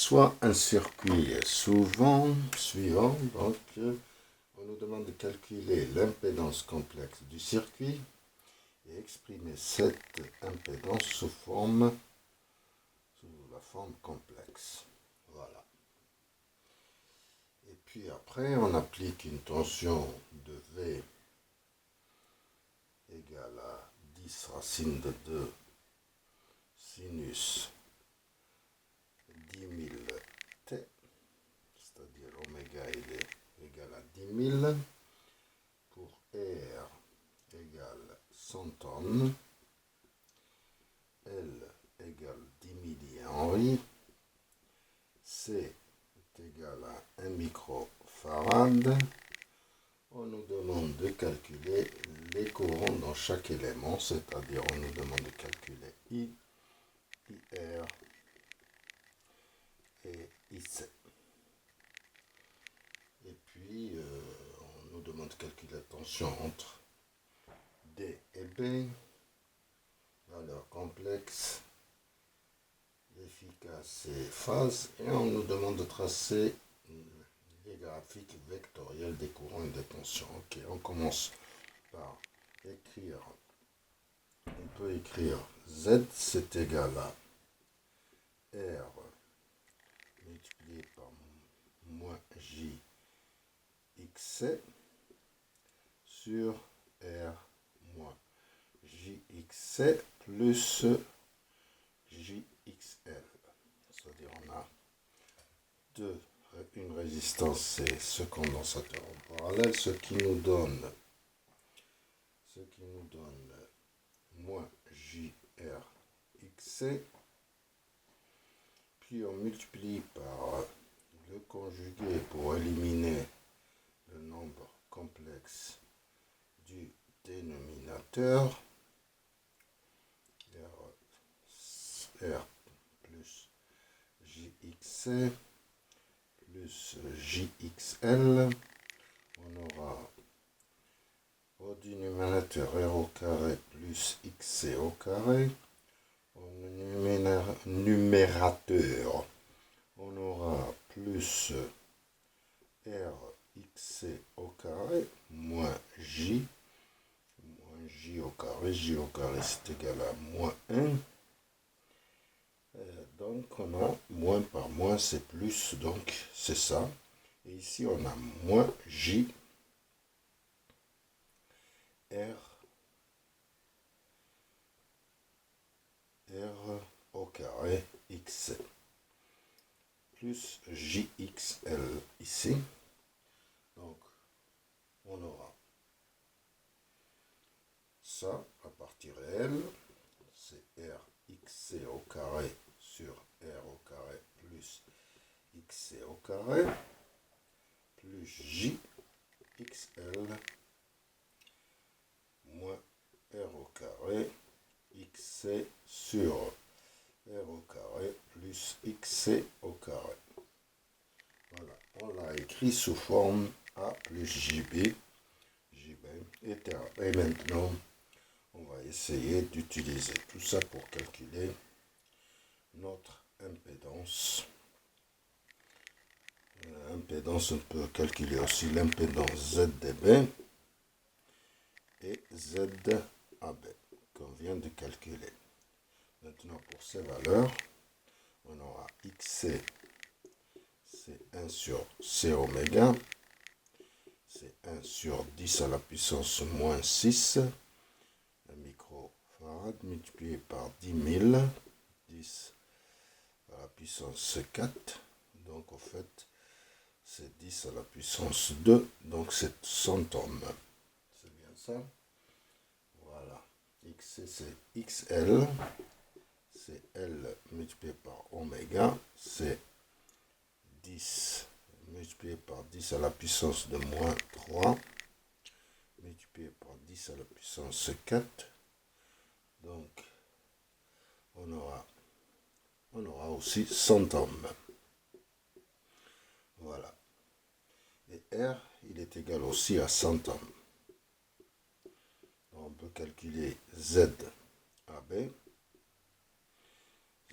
soit un circuit suivant, donc on nous demande de calculer l'impédance complexe du circuit et exprimer cette impédance sous la forme complexe. Voilà. Et puis après, on applique une tension de V égale à 10 racine de 2 sinus 10 000 T, c'est-à-dire oméga il est égal à 10 000 pour R égale 100 ohms, L égale 10 millihenry, C est égal à 1 microfarad. On nous demande de calculer les courants dans chaque élément, c'est-à-dire on nous demande de calculer I, IR et IC. Et puis, on nous demande de calculer la tension entre D et B, valeur complexe, efficace et phase, et on nous demande de tracer les graphiques vectoriels des courants et des tensions. Ok, on commence par écrire, on peut écrire Z, c'est égal à R multiplié par moins J XC sur R moins JXC plus JXL. C'est-à-dire on a une résistance, c'est ce condensateur en parallèle, ce qui nous donne moins JRXC. Puis on multiplie par le conjugué pour éliminer le nombre complexe du dénominateur, R plus JXC plus JXL. On aura au dénominateur R au carré plus XC au carré. Au numérateur, on aura plus RXC au carré moins J au carré. J au carré c'est égal à moins 1. Donc on a moins par moins c'est plus, donc c'est ça. Et ici on a moins J R au carré XC plus JXL ici. Donc on aura ça à partie réelle, c'est RXC au carré sur R au carré plus XC au carré plus JXL moins R au carré XC sur R au carré plus XC au carré. Voilà, on l'a écrit sous forme A plus JB, et maintenant on va essayer d'utiliser tout ça pour calculer notre impédance. Impédance, on peut calculer aussi l'impédance ZDB et ZAB qu'on vient de calculer. Maintenant, pour ces valeurs, on aura XC, c'est 1 sur C oméga, c'est 1 sur 10 à la puissance moins 6, un microfarad multiplié par 10 000, 10 à la puissance 4, donc au fait, c'est 10 à la puissance 2, donc c'est 100 ohms. C'est bien ça? Voilà. XC, c'est XL. C'est L multiplié par oméga. C'est 10 multiplié par 10 à la puissance de moins 3. Multiplié par 10 à la puissance 4. Donc, on aura aussi 100 ohms. Voilà. Et R, il est égal aussi à 100 ohms. Donc on peut calculer ZAB.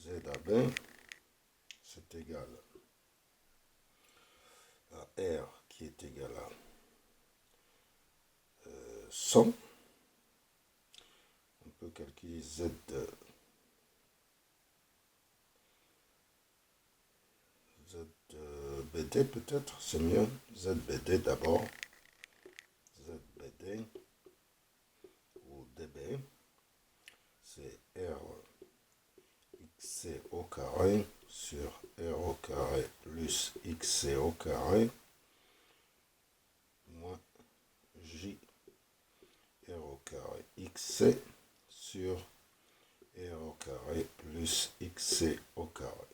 ZAB, c'est égal à R qui est égal à 100. On peut calculer ZBD peut-être, c'est mieux. ZBD d'abord. ZBD ou DB, c'est RXC au carré sur R au carré plus XC au carré moins J R au carré XC sur R au carré plus XC au carré.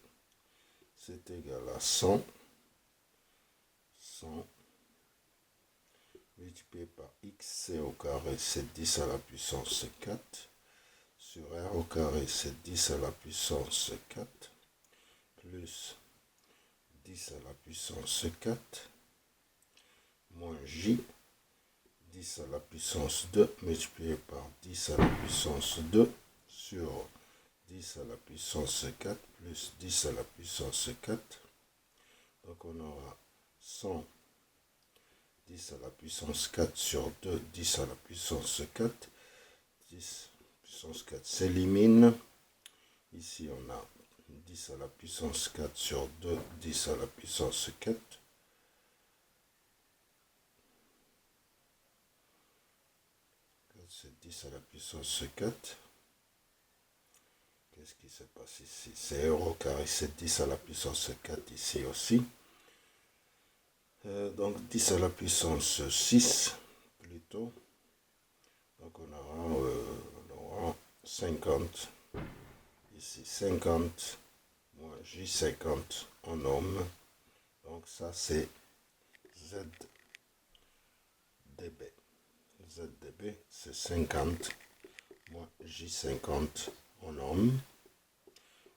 C'est égal à 100 multiplié par XC au carré, c'est 10 à la puissance 4, sur R au carré, c'est 10 à la puissance 4, plus 10 à la puissance 4, moins J, 10 à la puissance 2, multiplié par 10 à la puissance 2, sur 10 à la puissance 4, plus 10 à la puissance 4. Donc on aura 100 10 à la puissance 4 sur 2, 10 à la puissance 4. 10 puissance 4 s'élimine. Ici, on a 10 à la puissance 4 sur 2, 10 à la puissance 4. C'est 10 à la puissance 4. Qu'est-ce qui se passe ici? C'est R au carré, c'est 10 à la puissance 4 ici aussi. Donc 10 à la puissance 6 plutôt. Donc on aura 50. Ici 50 moins J50 en ohm. Donc ça c'est ZdB. ZdB c'est 50 moins J50 en ohm.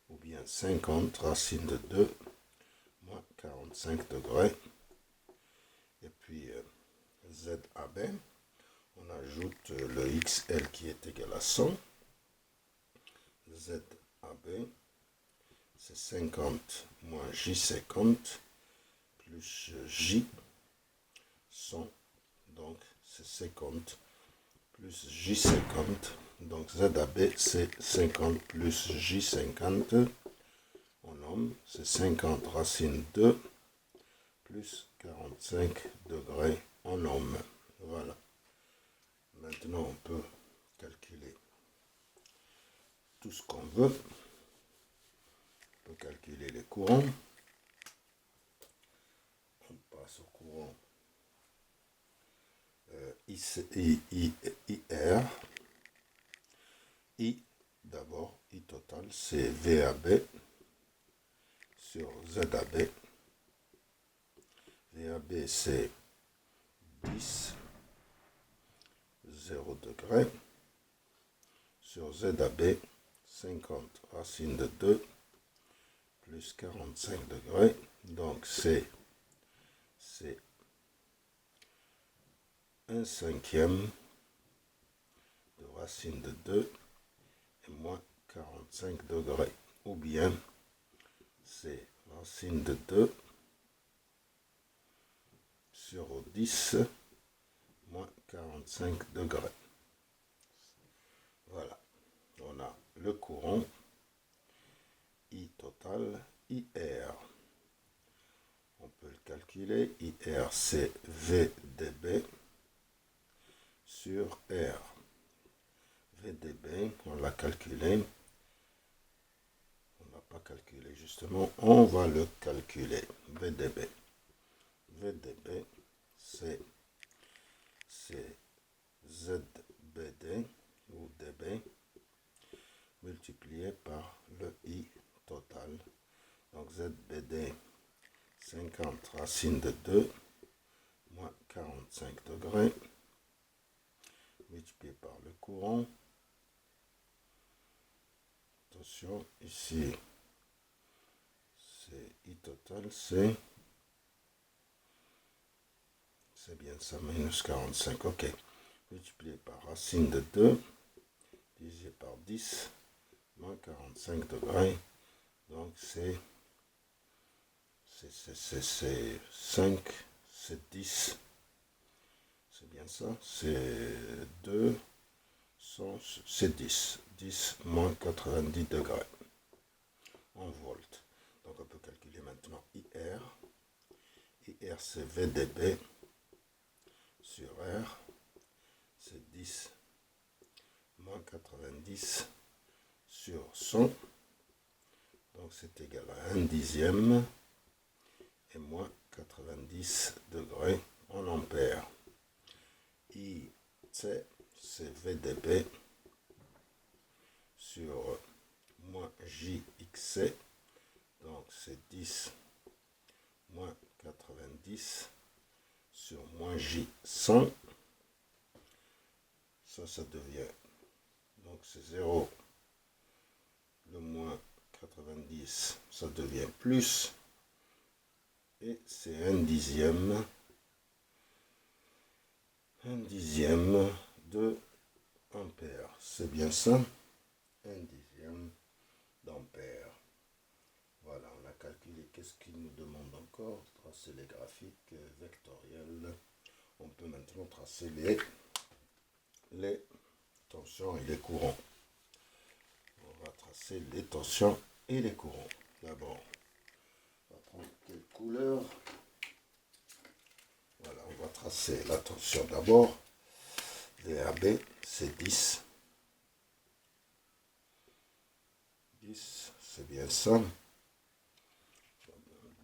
Ou bien 50 racine de 2 moins 45 degrés. Et puis ZAB, on ajoute le XL qui est égal à 100. ZAB, c'est 50 moins J50 plus J, 100. Donc c'est 50 plus J50. Donc ZAB, c'est 50 plus J50. En ohm, c'est 50 racine 2 plus 45 degrés en ohm. Voilà. Maintenant, on peut calculer tout ce qu'on veut. On peut calculer les courants. On passe au courant IR. I, d'abord, I total, c'est VAB sur ZAB. VAB, c'est 10, 0 degré, sur ZAB, 50 racine de 2, plus 45 degrés, donc c'est 1/5 de racine de 2 et moins 45 degrés, ou bien c'est racine de 2 sur 10 moins 45 degrés. Voilà, on a le courant I total, IR. On peut le calculer, IR c'est VdB sur R. VdB, on l'a calculé. On n'a pas calculé justement, on va le calculer. VdB. VdB, c'est ZBD ou dB multiplié par le I total. Donc ZBD 50 racine de 2 moins 45 degrés multiplié par le courant. Attention, ici c'est I total, c'est bien ça, minus 45, ok. Multiplié par racine de 2 divisé par 10 moins 45 degrés, donc c'est c'est 5, c'est 10, c'est bien ça, c'est 2, c'est 10, 10 moins 90 degrés en volts. Donc on peut calculer maintenant IR. IR c'est VDB sur R, c'est 10 moins 90 sur 100, donc c'est égal à 1 dixième et moins 90 degrés en ampères. IC c'est VDB sur moins JXC, donc c'est 10 moins 90 sur moins J100, ça devient, donc c'est 0, le moins 90, ça devient plus, et c'est 1 dixième de ampère, c'est bien ça, 1 dixième d'ampère. Voilà, on a calculé. Qu'est-ce qu'il nous demande encore? Tracer les graphiques vectoriels. On peut maintenant tracer les tensions et les courants. On va tracer les tensions et les courants. D'abord, on va prendre quelle couleur? Voilà, on va tracer la tension d'abord. VAB, c'est 10. 10, c'est bien ça.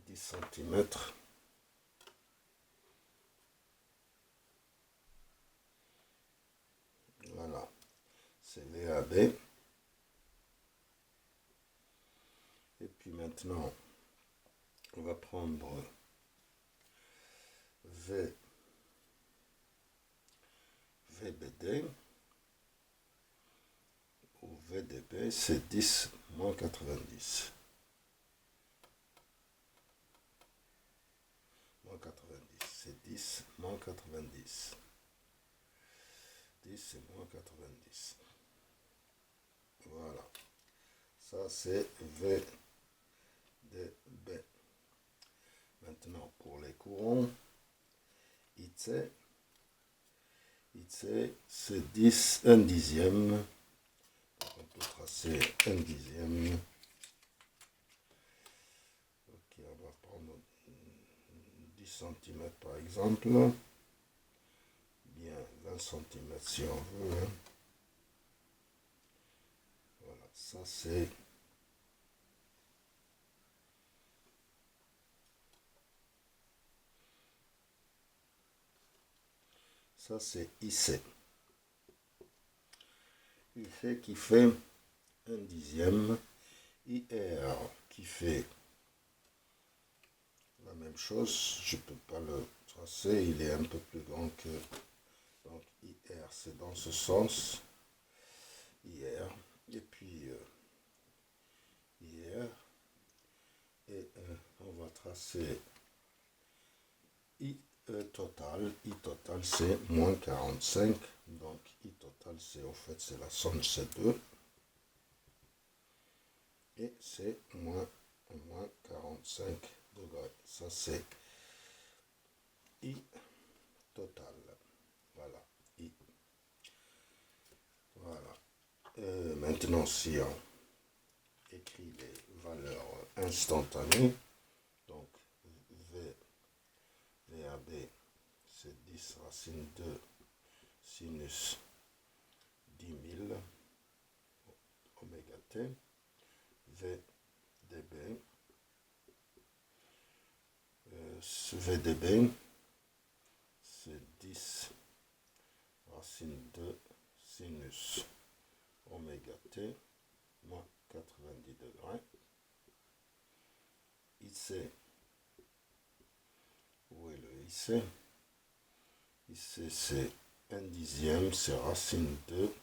10 cm. Voilà, c'est VAB. Et puis maintenant, on va prendre VBD ou VDB, c'est 10 moins 90. Moins 90, c'est 10 moins 90. 10 et moins 90. Voilà. Ça, c'est VDB. Maintenant, pour les courants, IC, c'est 10, 1 dixième. Donc, on peut tracer 1 dixième. Ok, on va prendre 10 cm par exemple. Bien, 20 cm si on veut. Hein. Voilà, ça c'est... Ça c'est IC. IC qui fait 1 dixième. IR qui fait la même chose. Je ne peux pas le tracer. Il est un peu plus grand que... Donc IR c'est dans ce sens. IR. Et puis IR. Et on va tracer I total. I total c'est moins 45. Donc I total c'est en fait c'est la somme C2. Et c'est moins 45 degrés. Ça c'est I total. Voilà. I. Voilà. Maintenant si on écrit les valeurs instantanées, donc VAB c'est 10 racine 2 sinus 10 000 oméga t. VDB c'est 10 racine 2 sinus oméga t moins 90 degrés. IC, où est le IC? IC c'est 1 dixième, c'est racine 2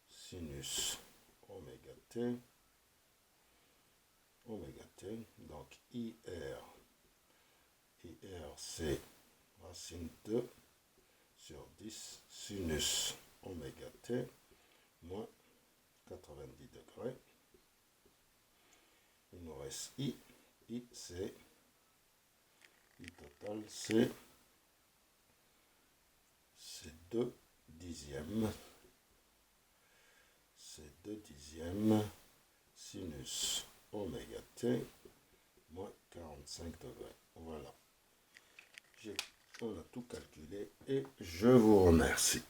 sinus oméga t, donc IR c'est racine 2 sur 10 sinus oméga t moins 90 degrés. Il nous reste I I total, c'est 2 dixièmes. C'est 2 dixièmes sinus oméga t moins 45 degrés. Voilà. On a tout calculé et je vous remercie.